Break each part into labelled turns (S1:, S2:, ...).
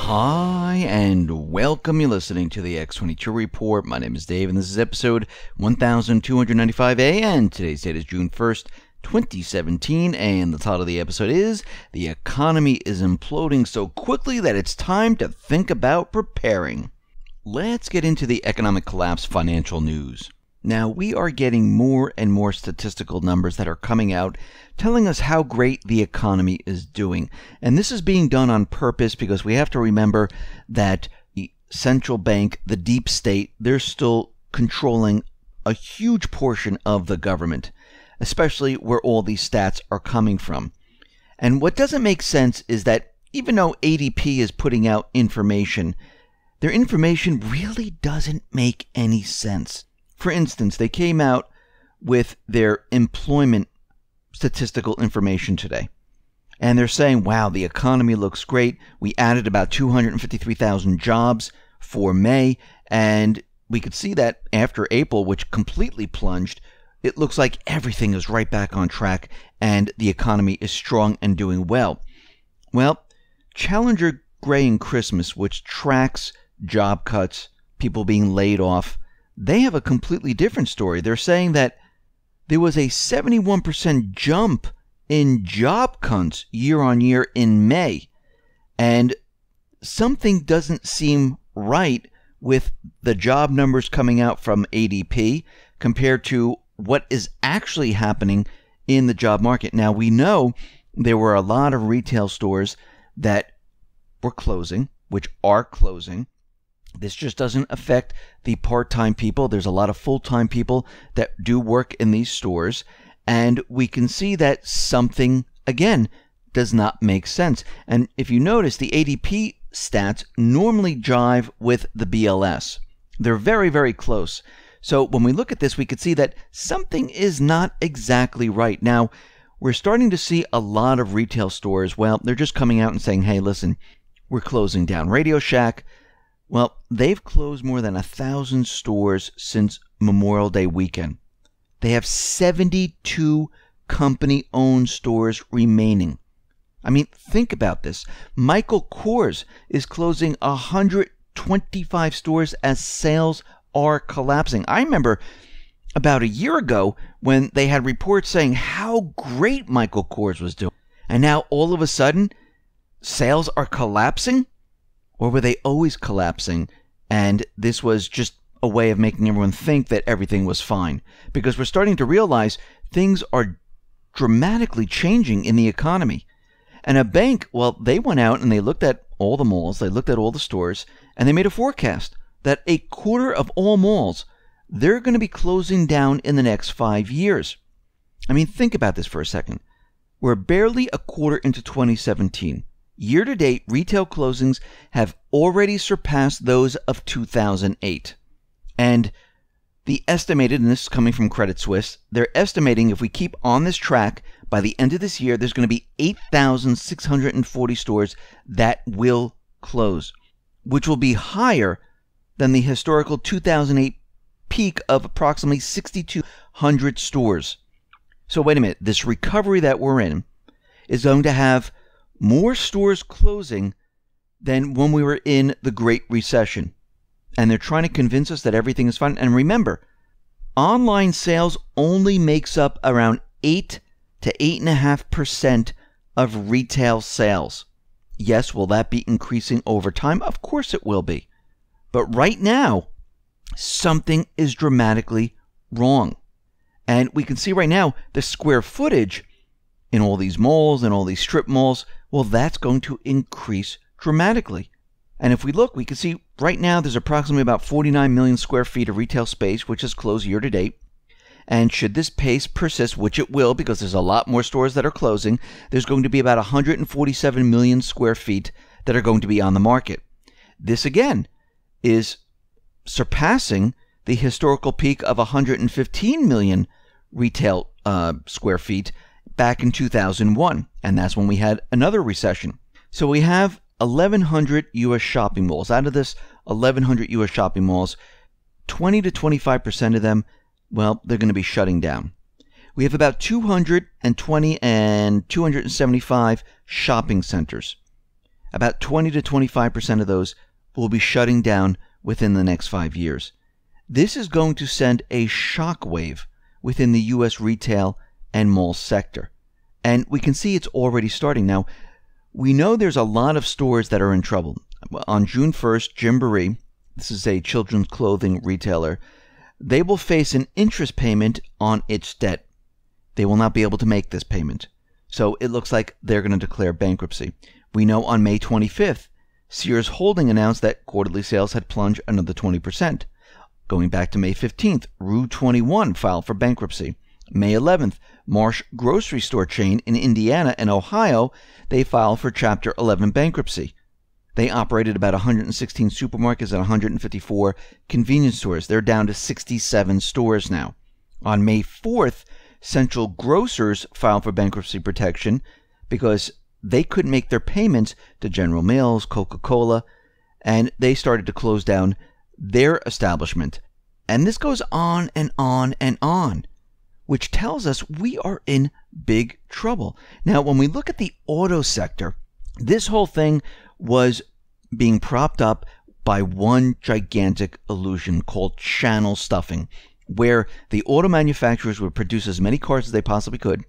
S1: Hi, and welcome. You're listening to the X22 Report. My name is Dave, and this is episode 1295A, and today's date is June 1st, 2017, and the title of the episode is, The Economy is Imploding So Quickly That It's Time to Think About Preparing. Let's get into the economic collapse financial news. Now, we are getting more and more statistical numbers that are coming out telling us how great the economy is doing. And this is being done on purpose because we have to remember that the central bank, the deep state, they're still controlling a huge portion of the government, especially where all these stats are coming from. And what doesn't make sense is that even though ADP is putting out information, their information really doesn't make any sense. For instance, they came out with their employment statistical information today. And they're saying, wow, the economy looks great. We added about 253,000 jobs for May. And we could see that after April, which completely plunged, it looks like everything is right back on track and the economy is strong and doing well. Well, Challenger Gray and Christmas, which tracks job cuts, people being laid off, they have a completely different story. They're saying that there was a 71% jump in job cuts year on year in May. And something doesn't seem right with the job numbers coming out from ADP compared to what is actually happening in the job market. Now, we know there were a lot of retail stores that were closing, which are closing. This just doesn't affect the part-time people. There's a lot of full-time people that do work in these stores. And we can see that something, again, does not make sense. And if you notice, the ADP stats normally jive with the BLS. They're very, very close. So when we look at this, we could see that something is not exactly right. Now, we're starting to see a lot of retail stores, well, they're just coming out and saying, hey, listen, we're closing down. Radio Shack, well, they've closed more than 1,000 stores since Memorial Day weekend. They have 72 company-owned stores remaining. I mean, think about this. Michael Kors is closing 125 stores as sales are collapsing. I remember about a year ago when they had reports saying how great Michael Kors was doing. And now all of a sudden, sales are collapsing? Or were they always collapsing, and this was just a way of making everyone think that everything was fine? Because we're starting to realize things are dramatically changing in the economy. And a bank, well, they went out and they looked at all the malls, they looked at all the stores, and they made a forecast that a quarter of all malls, they're going to be closing down in the next 5 years. I mean, think about this for a second. We're barely a quarter into 2017. Year-to-date, retail closings have already surpassed those of 2008. And the estimated, and this is coming from Credit Suisse, they're estimating if we keep on this track, by the end of this year, there's going to be 8,640 stores that will close, which will be higher than the historical 2008 peak of approximately 6,200 stores. So wait a minute, this recovery that we're in is going to have more stores closing than when we were in the Great Recession. And they're trying to convince us that everything is fine. And remember, online sales only makes up around 8 to 8.5% of retail sales. Yes, will that be increasing over time? Of course it will be. But right now, something is dramatically wrong. And we can see right now the square footage in all these malls and all these strip malls, well, that's going to increase dramatically. And if we look, we can see right now there's approximately about 49 million square feet of retail space, which is closed year to date. And should this pace persist, which it will, because there's a lot more stores that are closing, there's going to be about 147 million square feet that are going to be on the market. This, again, is surpassing the historical peak of 115 million retail square feet back in 2001, and that's when we had another recession. So we have 1,100 U.S. shopping malls. Out of this 1,100 U.S. shopping malls, 20 to 25% of them, well, they're going to be shutting down. We have about 220 and 275 shopping centers. about 20 to 25% of those will be shutting down within the next 5 years. This is going to send a shockwave within the U.S. retail and mall sector. And we can see it's already starting. Now, we know there's a lot of stores that are in trouble. On June 1st, Gymboree, this is a children's clothing retailer, they will face an interest payment on its debt. They will not be able to make this payment. So it looks like they're going to declare bankruptcy. We know on May 25th, Sears Holding announced that quarterly sales had plunged another 20%. Going back to May 15th, Rue 21 filed for bankruptcy. May 11th, Marsh grocery store chain in Indiana and Ohio, they filed for Chapter 11 bankruptcy. They operated about 116 supermarkets and 154 convenience stores. They're down to 67 stores now. On May 4th, Central Grocers filed for bankruptcy protection because they couldn't make their payments to General Mills, Coca-Cola, and they started to close down their establishment. And this goes on and on and on, which tells us we are in big trouble. Now, when we look at the auto sector, this whole thing was being propped up by one gigantic illusion called channel stuffing, where the auto manufacturers would produce as many cars as they possibly could,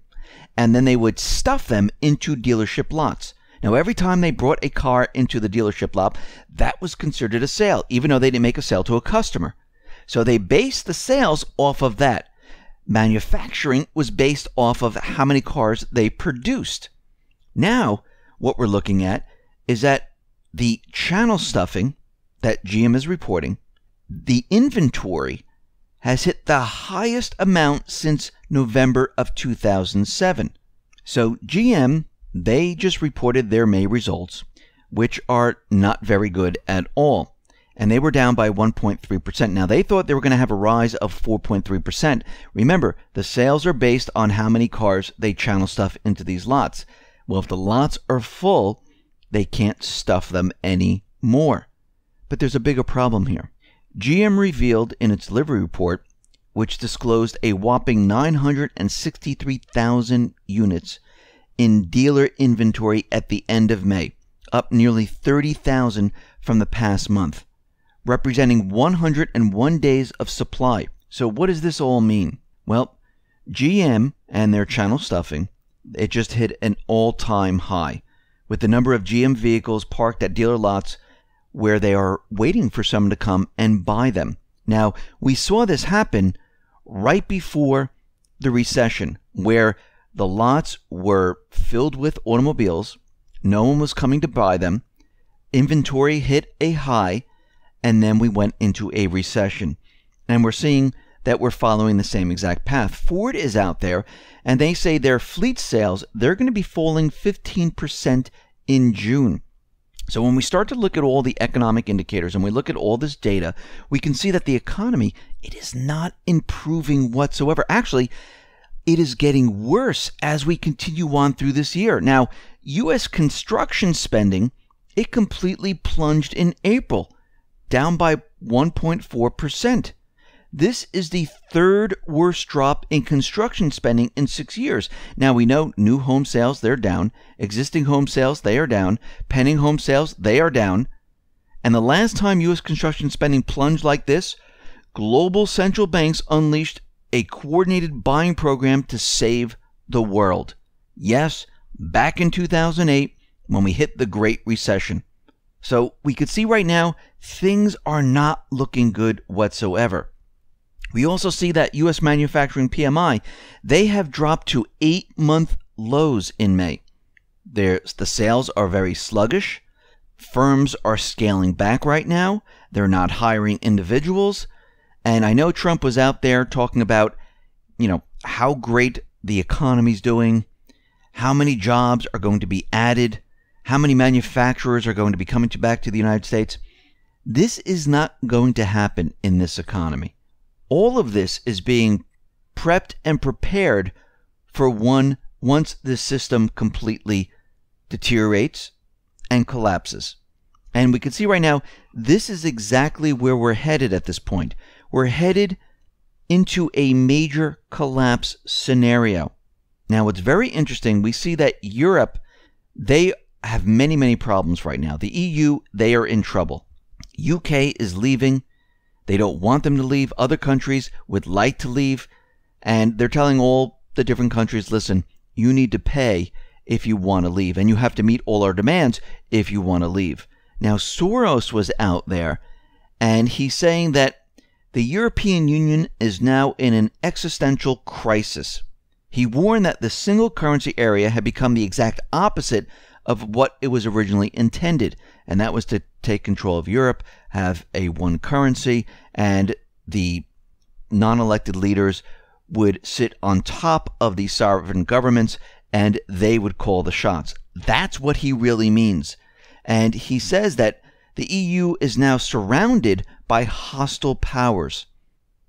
S1: and then they would stuff them into dealership lots. Now, every time they brought a car into the dealership lot, that was considered a sale, even though they didn't make a sale to a customer. So they based the sales off of that. Manufacturing was based off of how many cars they produced. Now, what we're looking at is that the channel stuffing that GM is reporting, the inventory has hit the highest amount since November of 2007. So GM, they just reported their May results, which are not very good at all. And they were down by 1.3%. Now, they thought they were going to have a rise of 4.3%. Remember, the sales are based on how many cars they channel stuff into these lots. Well, if the lots are full, they can't stuff them anymore. But there's a bigger problem here. GM revealed in its delivery report, which disclosed a whopping 963,000 units in dealer inventory at the end of May, up nearly 30,000 from the past month, representing 101 days of supply. So what does this all mean? Well, GM and their channel stuffing, it just hit an all-time high, with the number of GM vehicles parked at dealer lots where they are waiting for someone to come and buy them. Now, we saw this happen right before the recession, where the lots were filled with automobiles, no one was coming to buy them, inventory hit a high, and then we went into a recession. And we're seeing that we're following the same exact path. Ford is out there, and they say their fleet sales, they're going to be falling 15% in June. So when we start to look at all the economic indicators and we look at all this data, we can see that the economy, it is not improving whatsoever. Actually, it is getting worse as we continue on through this year. Now, U.S. construction spending, it completely plunged in April, down by 1.4%. This is the third worst drop in construction spending in 6 years. Now, we know new home sales, they're down. Existing home sales, they are down. Pending home sales, they are down. And the last time U.S. construction spending plunged like this, global central banks unleashed a coordinated buying program to save the world. Yes, back in 2008, when we hit the Great Recession. So we could see right now, things are not looking good whatsoever. We also see that U.S. manufacturing PMI, they have dropped to 8-month lows in May. The sales are very sluggish. Firms are scaling back right now. They're not hiring individuals. And I know Trump was out there talking about, how great the economy's doing, how many jobs are going to be added, how many manufacturers are going to be coming back to the United States. This is not going to happen in this economy. All of this is being prepped and prepared for once this system completely deteriorates and collapses. And we can see right now, this is exactly where we're headed at this point. We're headed into a major collapse scenario. Now, what's very interesting, we see that Europe, they have many, many problems right now. The EU, they are in trouble. UK is leaving. They don't want them to leave. Other countries would like to leave. And they're telling all the different countries, listen, you need to pay if you want to leave. And you have to meet all our demands if you want to leave. Now, Soros was out there, and he's saying that the European Union is now in an existential crisis. He warned that the single currency area had become the exact opposite of what it was originally intended, and that was to take control of Europe, have a one currency, and the non-elected leaders would sit on top of the sovereign governments, and they would call the shots. That's what he really means. And he says that the EU is now surrounded by hostile powers.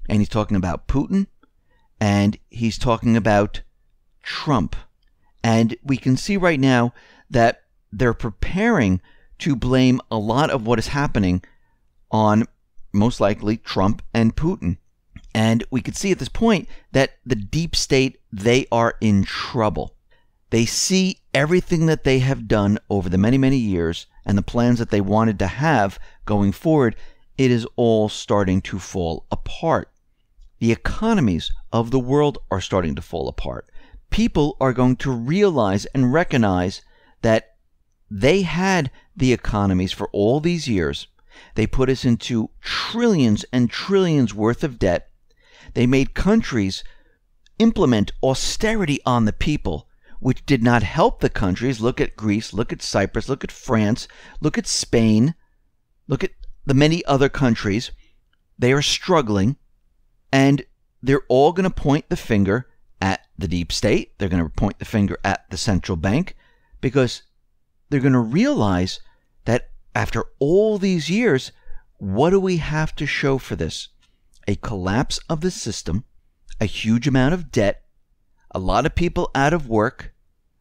S1: And he's talking about Putin, and he's talking about Trump. And we can see right now that they're preparing to blame a lot of what is happening on, most likely, Trump and Putin. And we could see at this point that the deep state, they are in trouble. They see everything that they have done over the many, many years and the plans that they wanted to have going forward. It is all starting to fall apart. The economies of the world are starting to fall apart. People are going to realize and recognize that they had the economies for all these years. They put us into trillions and trillions worth of debt. They made countries implement austerity on the people, which did not help the countries. Look at Greece, look at Cyprus, look at France, look at Spain, look at the many other countries. They are struggling, and they're all going to point the finger at the deep state. They're going to point the finger at the central bank, because they're going to realize that after all these years, what do we have to show for this? A collapse of the system, a huge amount of debt, a lot of people out of work,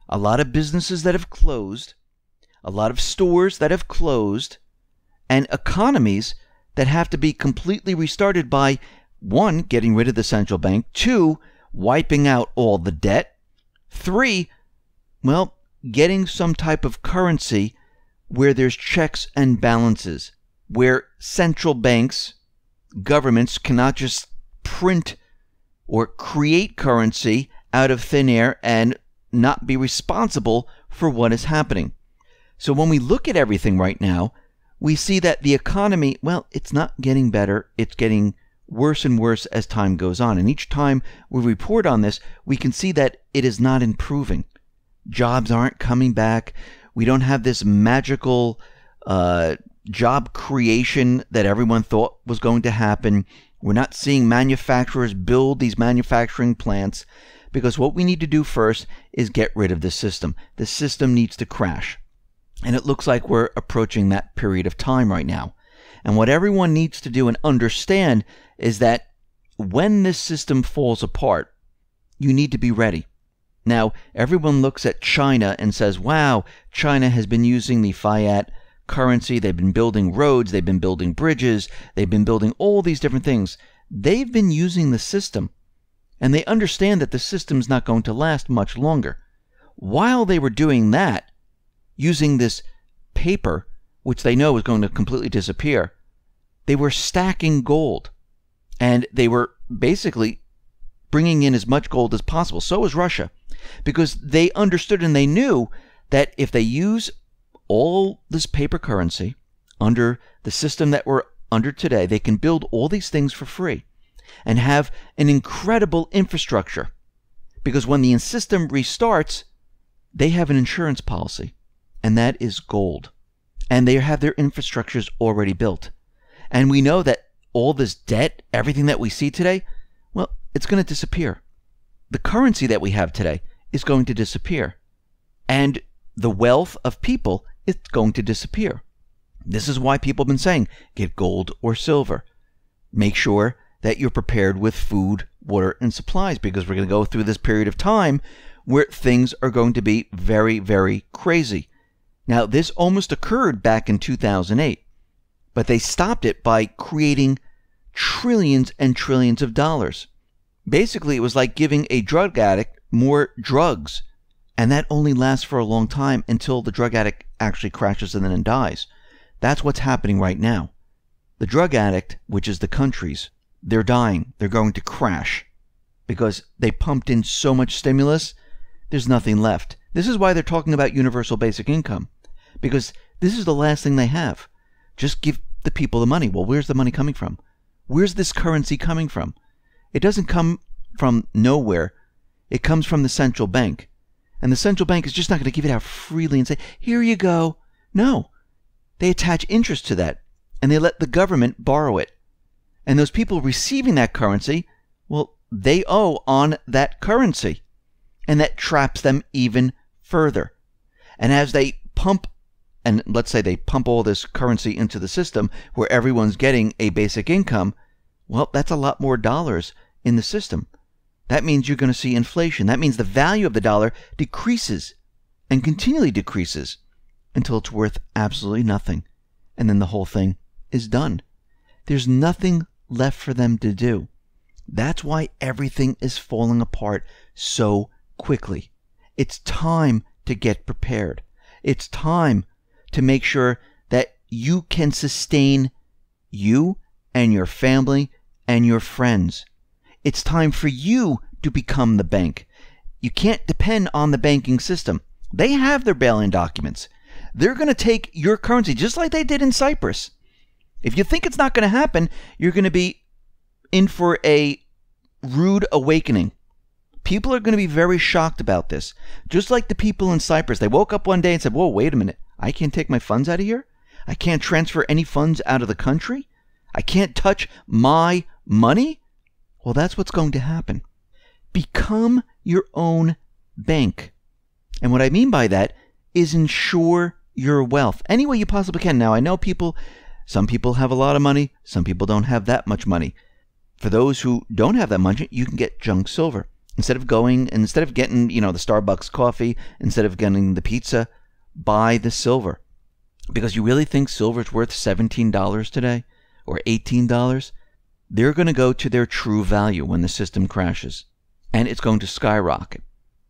S1: a lot of businesses that have closed, a lot of stores that have closed, and economies that have to be completely restarted by, one, getting rid of the central bank, two, wiping out all the debt, three, well, getting some type of currency where there's checks and balances, where central banks, governments cannot just print or create currency out of thin air and not be responsible for what is happening. So when we look at everything right now, we see that the economy, well, it's not getting better. It's getting worse and worse as time goes on. And each time we report on this, we can see that it is not improving. Jobs aren't coming back. We don't have this magical job creation that everyone thought was going to happen. We're not seeing manufacturers build these manufacturing plants, because what we need to do first is get rid of the system. The system needs to crash. And it looks like we're approaching that period of time right now. And what everyone needs to do and understand is that when this system falls apart, you need to be ready. Now, everyone looks at China and says, wow, China has been using the fiat currency. They've been building roads. They've been building bridges. They've been building all these different things. They've been using the system. And they understand that the system's not going to last much longer. While they were doing that, using this paper, which they know is going to completely disappear, they were stacking gold. And they were basically bringing in as much gold as possible. So was Russia. Because they understood and they knew that if they use all this paper currency under the system that we're under today, they can build all these things for free and have an incredible infrastructure. Because when the system restarts, they have an insurance policy, and that is gold. And they have their infrastructures already built. And we know that all this debt, everything that we see today, well, it's going to disappear. The currency that we have today is going to disappear. And the wealth of people is going to disappear. This is why people have been saying, get gold or silver. Make sure that you're prepared with food, water, and supplies, because we're going to go through this period of time where things are going to be very, very crazy. Now, this almost occurred back in 2008, but they stopped it by creating trillions and trillions of dollars. Basically, it was like giving a drug addict more drugs, And that only lasts for a long time until the drug addict actually crashes and then dies. That's what's happening right now. The drug addict, which is the countries, they're dying. They're going to crash because they pumped in so much stimulus, there's nothing left. This is why they're talking about universal basic income, because this is the last thing they have. Just give the people the money. Well, where's the money coming from? Where's this currency coming from? It doesn't come from nowhere. It comes from the central bank. And the central bank is just not going to give it out freely and say, here you go. No. They attach interest to that, and they let the government borrow it. And those people receiving that currency, well, they owe on that currency. And that traps them even further. And as they pump, and let's say they pump all this currency into the system where everyone's getting a basic income, well, that's a lot more dollars in the system. That means you're going to see inflation. That means the value of the dollar decreases and continually decreases until it's worth absolutely nothing. And then the whole thing is done. There's nothing left for them to do. That's why everything is falling apart so quickly. It's time to get prepared. It's time to make sure that you can sustain you and your family and your friends. It's time for you to become the bank. You can't depend on the banking system. They have their bail-in documents. They're going to take your currency just like they did in Cyprus. If you think it's not going to happen, you're going to be in for a rude awakening. People are going to be very shocked about this. Just like the people in Cyprus. They woke up one day and said, whoa, wait a minute. I can't take my funds out of here? I can't transfer any funds out of the country? I can't touch my money? Well, that's what's going to happen. Become your own bank. And what I mean by that is insure your wealth any way you possibly can. Now, I know some people have a lot of money. Some people don't have that much money. For those who don't have that much, you can get junk silver. Instead of getting, the Starbucks coffee, instead of getting the pizza, buy the silver. Because you really think silver's worth $17 today or $18? They're going to go to their true value when the system crashes. And it's going to skyrocket.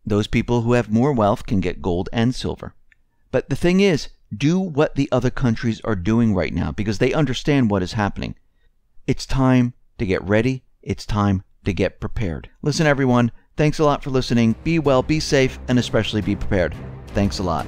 S1: Those people who have more wealth can get gold and silver. But the thing is, do what the other countries are doing right now because they understand what is happening. It's time to get ready. It's time to get prepared. Listen, everyone, thanks a lot for listening. Be well, be safe, and especially be prepared. Thanks a lot.